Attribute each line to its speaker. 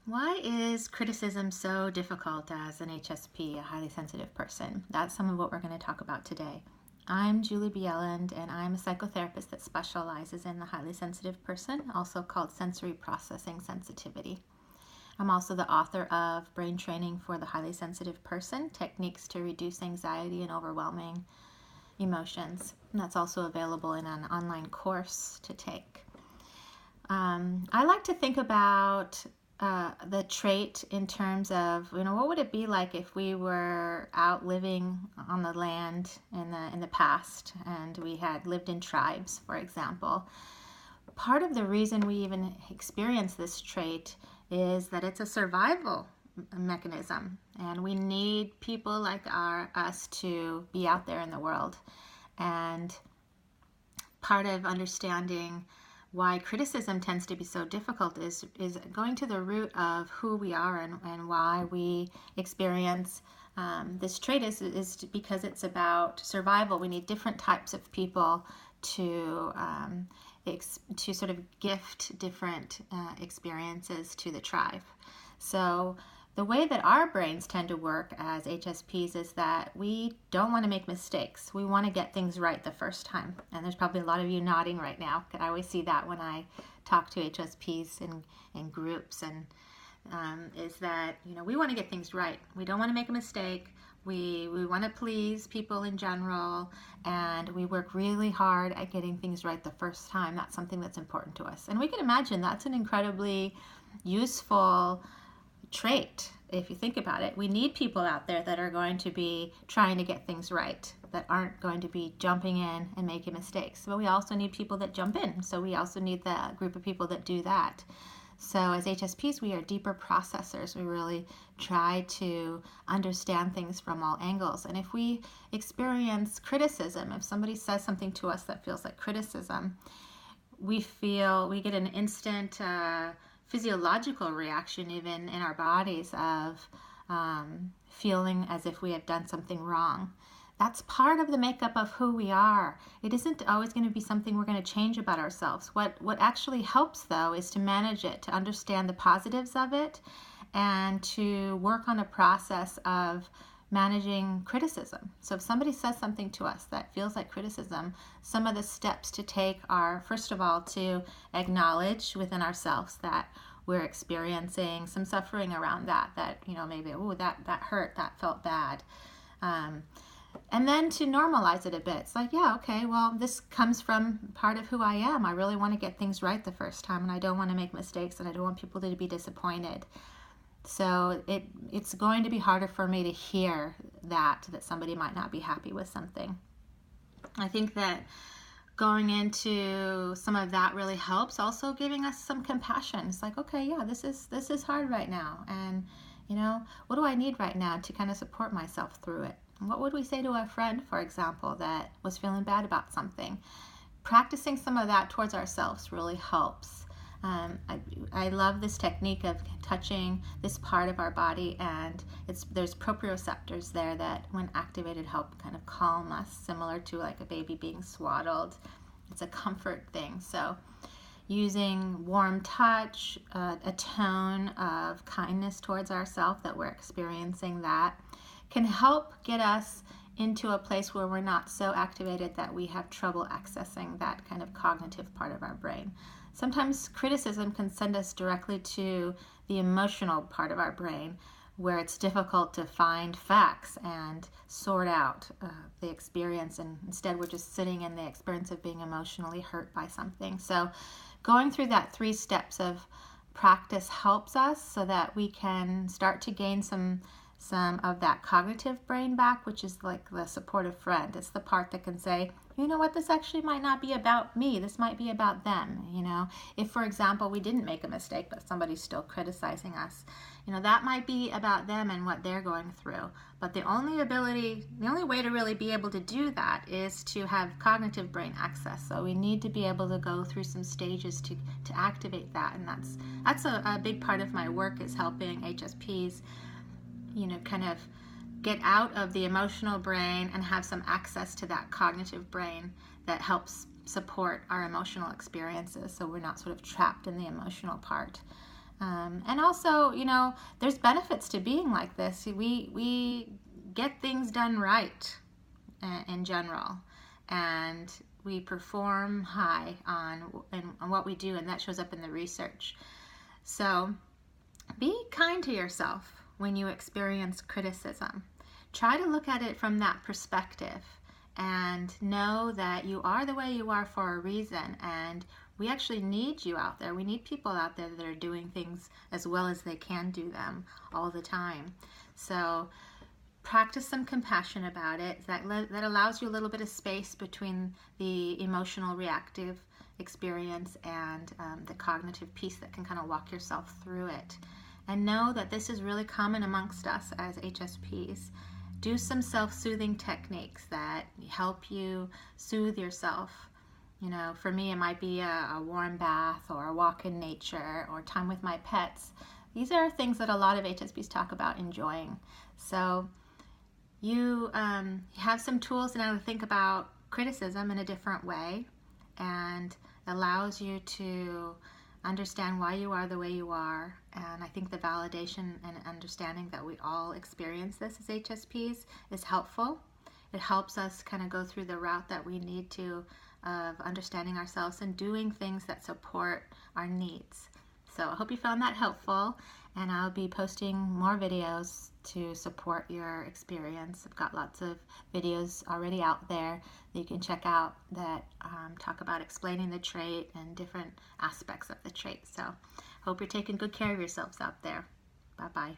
Speaker 1: Why is criticism so difficult as an HSP, a highly sensitive person? That's some of what we're going to talk about today. I'm Julie Bieland, and I'm a psychotherapist that specializes in the highly sensitive person, also called sensory processing sensitivity. I'm also the author of Brain Training for the Highly Sensitive Person, Techniques to Reduce Anxiety and Overwhelming Emotions. And that's also available in an online course to take. I like to think about the trait in terms of, what would it be like if we were out living on the land in the past and we had lived in tribes, for example. Part of the reason we even experience this trait is that it's a survival mechanism, and we need people like us to be out there in the world. And part of understanding why criticism tends to be so difficult is going to the root of who we are and why we experience this trait is because it's about survival. We need different types of people to sort of gift different experiences to the tribe. So the way that our brains tend to work as HSPs is that we don't want to make mistakes. We want to get things right the first time. And there's probably a lot of you nodding right now. I always see that when I talk to HSPs in groups, and is that, we want to get things right. We don't want to make a mistake. We want to please people in general, and we work really hard at getting things right the first time. That's something that's important to us. And we can imagine that's an incredibly useful trait if you think about it. We need people out there that are going to be trying to get things right, that aren't going to be jumping in and making mistakes. But we also need people that jump in. So we also need the group of people that do that. So as HSPs, we are deeper processors. We really try to understand things from all angles. And if we experience criticism, if somebody says something to us that feels like criticism, we get an instant physiological reaction even in our bodies of feeling as if we have done something wrong. That's part of the makeup of who we are. It isn't always going to be something we're going to change about ourselves. What actually helps, though, is to manage it, to understand the positives of it, and to work on a process of managing criticism. So if somebody says something to us that feels like criticism, some of the steps to take are, first of all, to acknowledge within ourselves that we're experiencing some suffering around that maybe, that hurt, that felt bad. And then to normalize it a bit. It's like, yeah, okay, well, this comes from part of who I am. I really want to get things right the first time, and I don't want to make mistakes, and I don't want people to be disappointed. So it's going to be harder for me to hear that somebody might not be happy with something. I think that going into some of that really helps. Also giving us some compassion. It's like, okay, yeah, this is hard right now, and what do I need right now to kind of support myself through it? And what would we say to a friend, for example, that was feeling bad about something? Practicing some of that towards ourselves really helps. I love this technique of touching this part of our body, and there's proprioceptors there that, when activated, help kind of calm us, similar to like a baby being swaddled. It's a comfort thing. So using warm touch, a tone of kindness towards ourselves that we're experiencing, that can help get us into a place where we're not so activated that we have trouble accessing that kind of cognitive part of our brain. Sometimes criticism can send us directly to the emotional part of our brain, where it's difficult to find facts and sort out the experience, and instead we're just sitting in the experience of being emotionally hurt by something. So going through that 3 steps of practice helps us so that we can start to gain some of that cognitive brain back, which is like the supportive friend. It's the part that can say, you know what, this actually might not be about me. This might be about them. If, for example, we didn't make a mistake, but somebody's still criticizing us, that might be about them and what they're going through. But the only way to really be able to do that is to have cognitive brain access. So we need to be able to go through some stages to activate that. And that's a big part of my work, is helping HSPs kind of get out of the emotional brain and have some access to that cognitive brain that helps support our emotional experiences, so we're not sort of trapped in the emotional part. And also, there's benefits to being like this. We get things done right in general, and we perform high on what we do, and that shows up in the research. So be kind to yourself when you experience criticism. Try to look at it from that perspective and know that you are the way you are for a reason, and we actually need you out there. We need people out there that are doing things as well as they can do them all the time. So practice some compassion about it. That allows you a little bit of space between the emotional reactive experience and the cognitive piece that can kind of walk yourself through it. And know that this is really common amongst us as HSPs. Do some self-soothing techniques that help you soothe yourself. For me, it might be a warm bath or a walk in nature or time with my pets. These are things that a lot of HSPs talk about enjoying. So you have some tools now to think about criticism in a different way, and allows you to understand why you are the way you are. And I think the validation and understanding that we all experience this as HSPs is helpful. It helps us kind of go through the route that we need to of understanding ourselves and doing things that support our needs. So I hope you found that helpful, and I'll be posting more videos to support your experience. I've got lots of videos already out there that you can check out that talk about explaining the trait and different aspects of the trait. So hope you're taking good care of yourselves out there. Bye-bye.